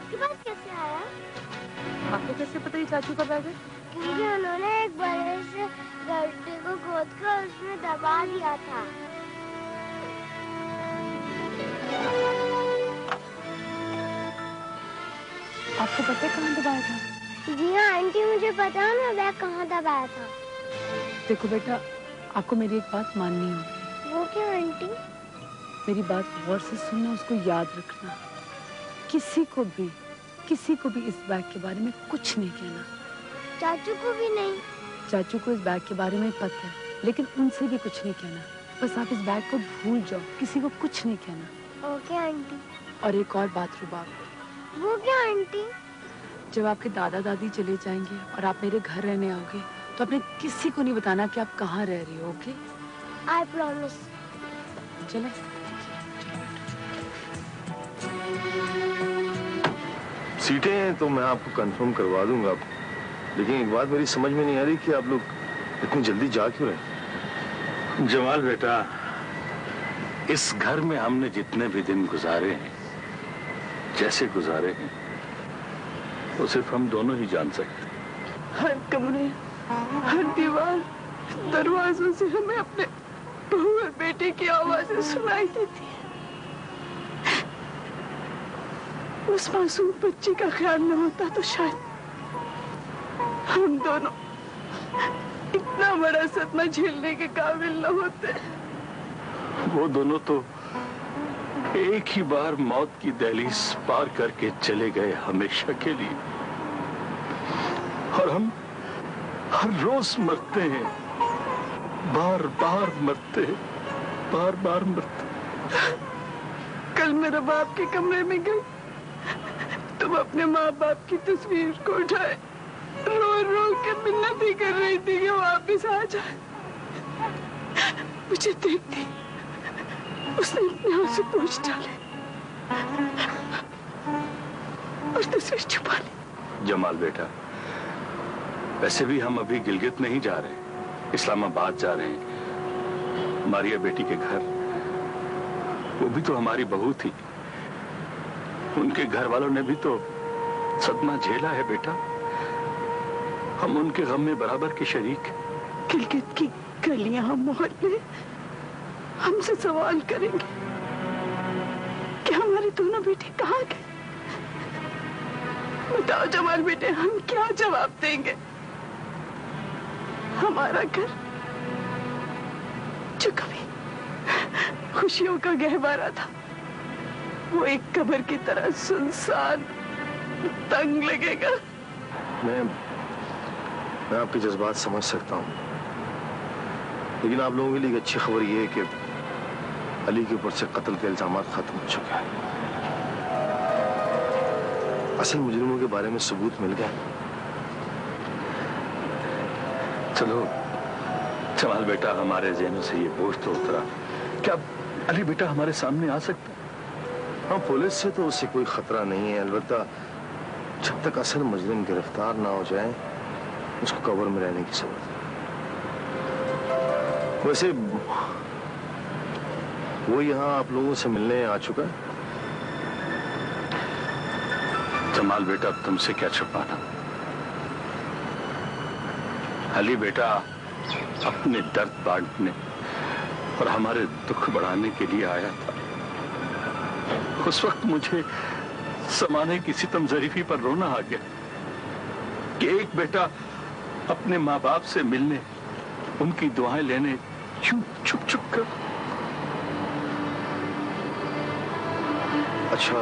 आपके पास कैसे आया? आपको कैसे पता ये चाचू का बैग है? क्योंकि उन्होंने एक बड़े से गड्ढे को खोद कर उसमें दबा दिया था। आपको पता है कहाँ दबाया था? जी हाँ आंटी, मुझे पता है ना बैग कहाँ दबाया था। देखो बेटा, आपको मेरी एक बात माननी होगी। वो क्या आंटी? मेरी बात गौर से सुनना, उसको याद रखना। किसी को भी इस बैग के बारे में कुछ नहीं कहना। चाचू को भी नहीं? चाचू को इस बैग के बारे में पता है, लेकिन उनसे भी कुछ नहीं कहना। बस आप इस बैग को भूल जाओ, किसी को कुछ नहीं कहना। Okay aunty. और एक और बात रुबाब। वो क्या आंटी? जब आपके दादा दादी चले जाएंगे और आप मेरे घर रहने आओगे, तो आपने किसी को नहीं बताना कि आप कहाँ रह रही हो। ओके? I promise. चले। सीटें हैं तो मैं आपको कंफर्म करवा दूंगा, लेकिन एक बात मेरी समझ में नहीं आ रही कि आप लोग इतनी जल्दी जा क्यों रहे? जमाल बेटा, इस घर में हमने जितने भी दिन गुजारे हैं, जैसे गुजारे हैं, वो सिर्फ हम दोनों ही जान सकते हैं। हर कमरे, हर दीवार, दरवाजों से हमें अपने बहू और बेटे की आवाजें सुनाई देती है। उस मासूम बच्ची का ख्याल न होता तो शायद हम दोनों इतना बड़ा सदमा झेलने के काबिल न होते। वो दोनों तो एक ही बार मौत की दहलीज पार करके चले गए हमेशा के लिए, और हम हर रोज मरते हैं, बार बार मरते हैं, बार बार मरते। कल मेरा बाप के कमरे में गई, तुम अपने माँ बाप की तस्वीर को उठाए, रो रो के मिन्नती कर रही थी कि वापिस आ जाए। मुझे देखती उसने अपने आंसू पोंछ डाले और तस्वीर छुपा ली। जमाल बेटा, वैसे भी हम अभी गिलगित नहीं जा रहे, इस्लामाबाद जा रहे हैं, मारिया बेटी के घर। वो भी तो हमारी बहू थी, उनके घर वालों ने भी तो सदमा झेला है बेटा। हम उनके गम में बराबर के शरीक। गिलगित की गलियां, मोहल्ले हमसे सवाल करेंगे कि हमारे दोनों बेटे कहाँ गए। बताओ जमाल बेटे, हम क्या जवाब देंगे? हमारा घर जो कभी खुशियों का गहवारा था, वो एक कब्र की तरह सुनसान, तंग लगेगा। मैं आपके जज्बात समझ सकता हूँ, लेकिन आप लोगों के लिए एक अच्छी खबर ये है कि अली के ऊपर से कत्ल के इल्जाम खत्म हो चुके हैं। असल मुजरिमों के बारे में सबूत मिल गया। चलो जमाल बेटा, हमारे ज़हनों से ये बोझ तो उतरा। क्या अली बेटा हमारे सामने आ सकता है? हाँ, पुलिस से तो उससे कोई खतरा नहीं है, अलबत्ता जब तक असल मुजरिम गिरफ्तार ना हो जाए, उसको कब्र में रहने की जरूरत है। वैसे वो यहाँ आप लोगों से मिलने आ चुका है? जमाल बेटा, अब तुमसे क्या छुपाना। अली बेटा अपने दर्द बांटने और हमारे दुख बढ़ाने के लिए आया था। उस वक्त मुझे समाने की सितम ज़रीफी पर रोना आ गया कि एक बेटा अपने माँ बाप से मिलने, उनकी दुआएं लेने यूं छुप छुप कर। अच्छा,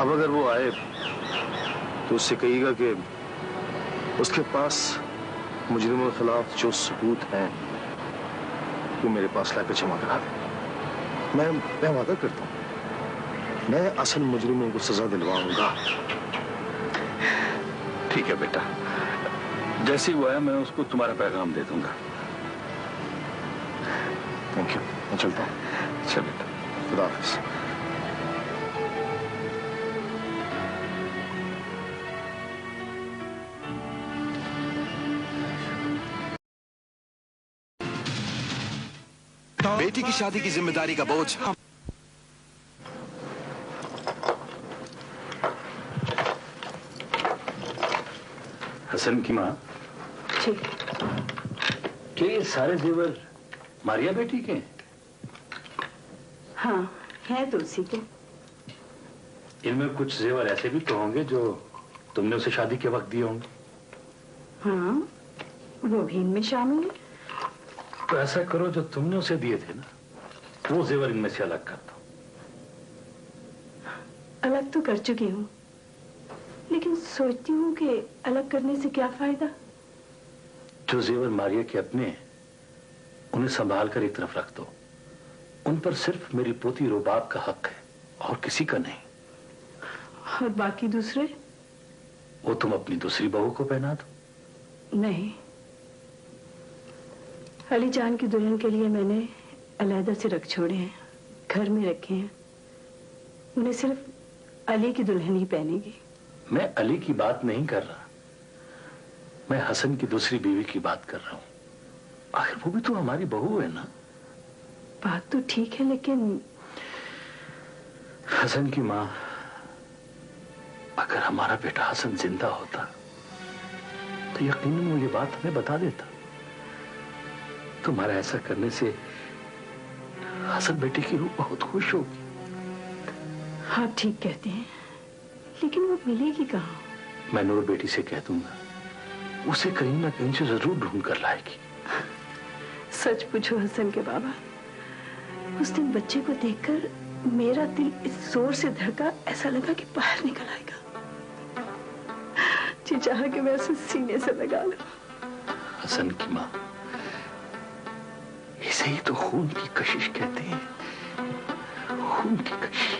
अब अगर वो आए तो उससे कहिएगा कि उसके पास मुजरिमों के खिलाफ जो सबूत हैं वो मेरे पास लाकर जमा करा दे। मैं वादा करता हूँ, मैं असल मुजरिमों को सजा दिलवाऊंगा। ठीक है बेटा, जैसे ही वो आया मैं उसको तुम्हारा पैगाम दे दूंगा। थैंक यू, मैं चलता हूँ। अच्छा बेटा, खुदा हाफिज। बेटी की शादी की जिम्मेदारी का बोझ हम हसन की माँ, ठीक। क्या ये सारे जेवर मारिया बेटी के हैं? हाँ, है तो उसी के। इनमें कुछ जेवर ऐसे भी तो होंगे जो तुमने उसे शादी के वक्त दिए होंगे। हाँ, वो भी इनमें शामिल है। तो ऐसा करो, जो तुमने उसे दिए थे ना, वो जेवर इनमें से अलग कर दो। अलग तो कर चुकी हूँ, लेकिन सोचती हूँ कि अलग करने से क्या फायदा। जो जेवर मारिया के अपने हैं, उन्हें संभाल कर एक तरफ रख दो। उन पर सिर्फ मेरी पोती रुबाब का हक है और किसी का नहीं। और बाकी दूसरे? वो तुम अपनी दूसरी बहू को पहना दो। नहीं, अली जान की दुल्हन के लिए मैंने अलहदा से रख छोड़े हैं, घर में रखे हैं। उन्हें सिर्फ अली की दुल्हन ही पहनेगी। मैं अली की बात नहीं कर रहा, मैं हसन की दूसरी बीवी की बात कर रहा हूं। आखिर वो भी तो हमारी बहू है ना। बात तो ठीक है, लेकिन हसन की माँ, अगर हमारा बेटा हसन जिंदा होता तो यकीनन वो ये बात हमें बता देता। तुम्हारा ऐसा करने से हसन बेटी की रूह बहुत खुश होगी। हाँ, ठीक कहते हैं, लेकिन वो मिलेगी कहाँ? मैं नूर बेटी से कह दूंगा, उसे कहीं ना कहीं से जरूर ढूंढ कर लाएगी। सच पूछो हसन के बाबा, उस दिन बच्चे को देखकर मेरा दिल इस जोर से धड़का, ऐसा लगा कि बाहर निकल आएगा। जी चाहा कि मैं उसे सीने से लगा लूं। हसन की माँ, इसे ही तो खून की कशिश कहते हैं, खून की कशिश।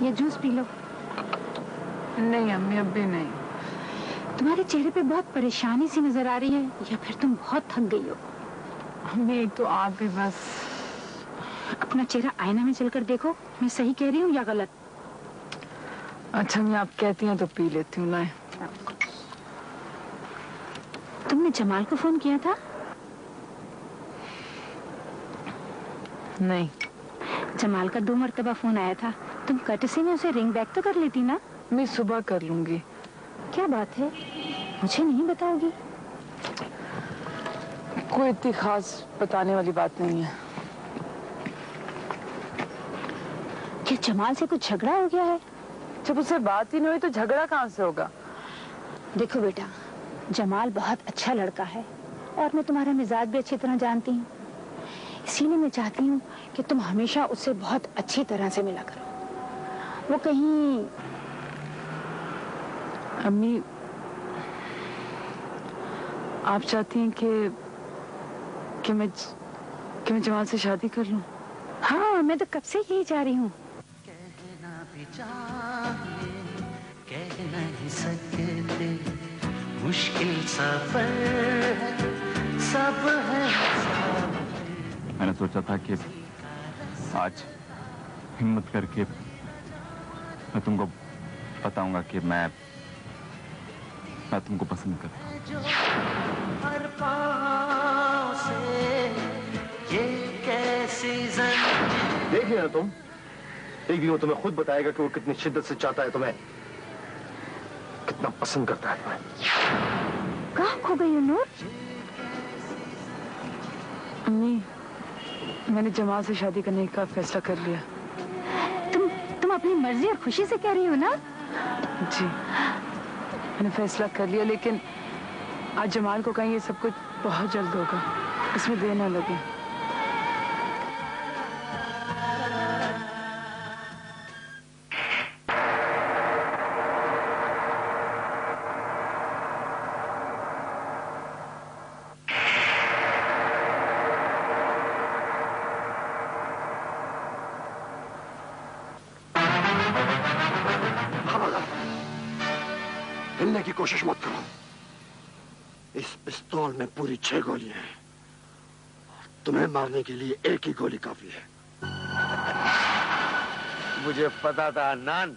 ये जूस पी लो। नहीं अम्मी, अब भी नहीं। तुम्हारे चेहरे पे बहुत परेशानी सी नजर आ रही है, या फिर तुम बहुत थक गई हो? अम्मी, तो आप भी बस अपना चेहरा आईना में चलकर देखो, मैं सही कह रही हूँ या गलत? अच्छा मैं आप कहती हैं तो पी लेती हूँ। लाए। तुमने जमाल को फोन किया था? नहीं। जमाल का 2 मरतबा फोन आया था, तुम कर्टसी में उसे रिंग बैक तो कर लेती ना। मैं सुबह कर लूंगी। क्या बात है, मुझे नहीं बताओगी? कोई इतनी खास बताने वाली बात नहीं है। क्या जमाल से कुछ झगड़ा हो गया है? जब उससे बात ही नहीं हुई तो झगड़ा कहाँ से होगा? देखो बेटा, जमाल बहुत अच्छा लड़का है और मैं तुम्हारा मिजाज भी अच्छी तरह जानती हूँ, इसीलिए मैं चाहती हूँ कि तुम हमेशा उससे बहुत अच्छी तरह से मिला करो। वो कहीं... अम्मी, आप चाहती हैं कि मैं जमाल से शादी कर लूं? हाँ, मैं तो कब से यही चाह रही हूँ। कहना भी चाहे, कह नहीं सकते, मुश्किल सफर है, सब है। मैंने सोचा था कि आज हिम्मत करके मैं तुमको बताऊंगा कि मैं तुमको पसंद करता हूँ। हर पाँव से ये कैसी ज़ंजीर। देखिए ना तुम, एक दिन वो तुम्हें खुद बताएगा कि वो कितनी शिद्दत से चाहता है तुम्हें। कितना पसंद करता है तुम्हें। कहाँ खो गई हो नूर? अम्मी, मैंने जमाल से शादी करने का फैसला कर लिया। तुम अपनी मर्जी और खुशी से कह रही हो ना? जी, मैंने फैसला कर लिया, लेकिन आज जमाल को कहीं ये सब कुछ बहुत जल्द होगा, इसमें देर ना लगे। हिलने की कोशिश मत करो। इस पिस्तौल में पूरी 6 गोलियां हैं। तुम्हें मारने के लिए एक ही गोली काफी है। मुझे पता था अन्नान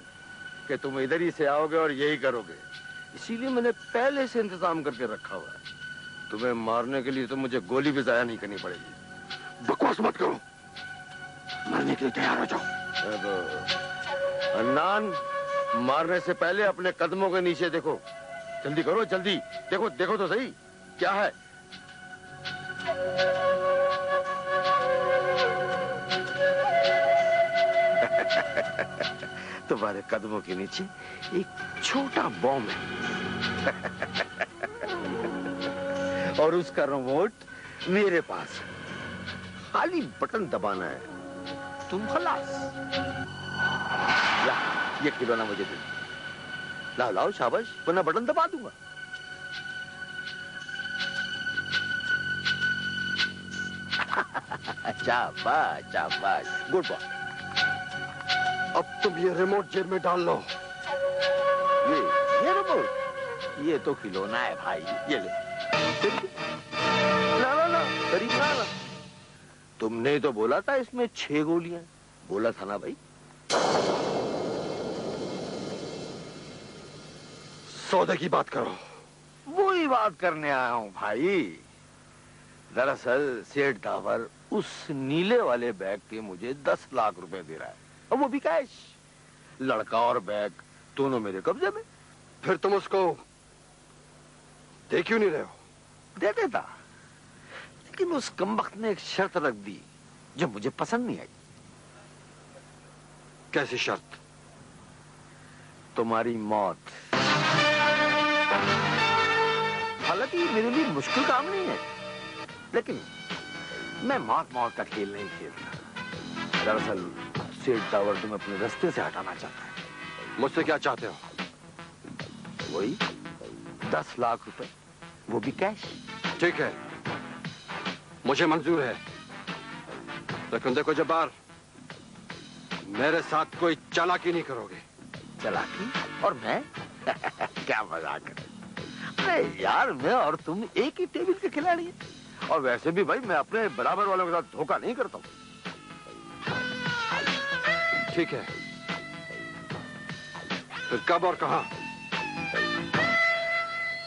कि तुम इधर ही से आओगे और यही करोगे, इसीलिए मैंने पहले से इंतजाम करके रखा हुआ है। तुम्हें मारने के लिए तो मुझे गोली भी जाया नहीं करनी पड़ेगी। बकवास मत करो, मरने के लिए तैयार हो जाओ। अन्नान, मारने से पहले अपने कदमों के नीचे देखो। जल्दी करो, जल्दी देखो, देखो तो सही क्या है। तुम्हारे कदमों के नीचे एक छोटा बॉम्ब है और उसका रिमोट मेरे पास है। खाली बटन दबाना है, तुम खलास। ये खिलौना मुझे दे। लाओ लाओ, शाबाश, वरना बटन दबा दूंगा। शाबाश शाबाश, गुड बॉय। अब तुम ये रिमोट जेब में डाल लो। ये रिमोट, ये तो खिलौना है भाई, ये ले। ना ना ना, करीब ना ना। तुमने तो बोला था इसमें 6 गोलियां, बोला था ना भाई। सौदे की बात करो। वो ही बात करने आया हूं भाई। दरअसल सेठ दावर उस नीले वाले बैग के मुझे 10 लाख रुपए दे रहा है, और वो भी कैश। लड़का और बैग दोनों मेरे कब्जे में। फिर तुम उसको दे क्यों नहीं रहे हो? दे देता, लेकिन उस कमबख्त ने एक शर्त रख दी जो मुझे पसंद नहीं आई। कैसी शर्त? तुम्हारी मौत। हालांकि मेरे लिए मुश्किल काम नहीं है, लेकिन मैं मौत मौत का खेल नहीं खेलता। दरअसल सेठ दावर तुम्हें अपने रास्ते से हटाना चाहता है। मुझसे क्या चाहते हो? वही 10 लाख रुपए, वो भी कैश। ठीक है, मुझे मंजूर है, लेकिन देखो जब्बार, मेरे साथ कोई चालाकी नहीं करोगे। चालाकी? और मैं? क्या मजाक है। अरे यार, मैं और तुम एक ही टेबल के खिलाड़ी हैं, और वैसे भी भाई मैं अपने बराबर वालों के साथ धोखा नहीं करता हूं। ठीक है, फिर कब और कहां?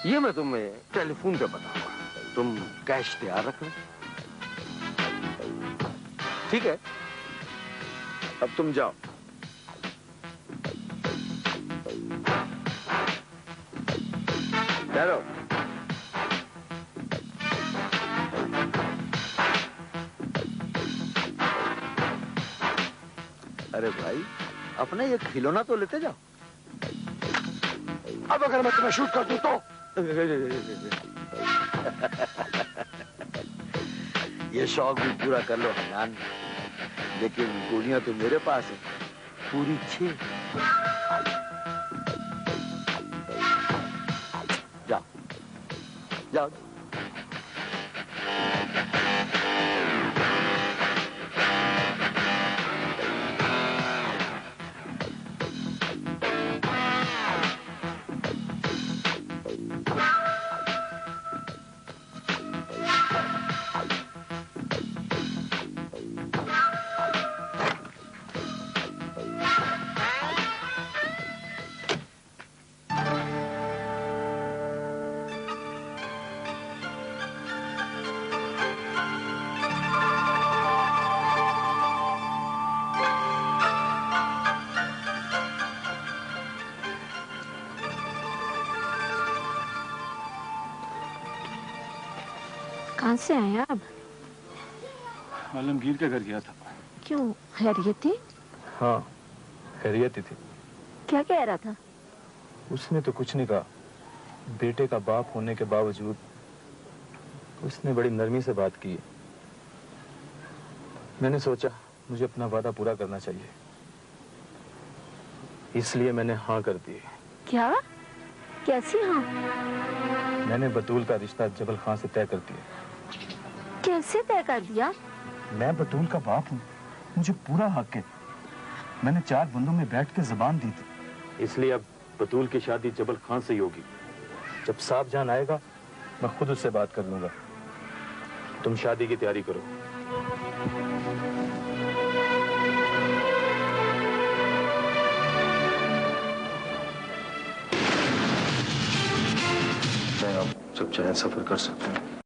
ये मैं तुम्हें टेलीफोन पे बताऊंगा। तुम कैश तैयार रखना, ठीक है? अब तुम जाओ। चलो। अरे भाई, अपने ये खिलौना तो लेते जाओ। अब अगर मैं तुम्हें शूट कर दूं तो? ये शौक भी पूरा कर लो हनान, लेकिन गोलियां तो मेरे पास है, पूरी 6। जाओ जाओ। कहाँ से आए आप? आलमगीर के घर गया था। क्यों, खैरियत थी? हाँ, खैरियत ही थी। क्या कह रहा था? उसने तो कुछ नहीं कहा। बेटे का बाप होने के बावजूद उसने बड़ी नरमी से बात की। मैंने सोचा मुझे अपना वादा पूरा करना चाहिए, इसलिए मैंने हाँ कर दी। क्या? कैसी हाँ? मैंने बतूल का रिश्ता जबल खान से तय कर दिया। कैसे तय कर दिया? मैं बतूल का बाप हूँ, मुझे पूरा हक है। मैंने 4 बंदों में बैठ के जुबान दी थी, इसलिए अब बतूल की शादी जबल खान से ही होगी। जब साहब जान आएगा मैं खुद उससे बात कर लूंगा। तुम शादी की तैयारी करो। मैं अब जब चाहे सफर कर सकते हैं।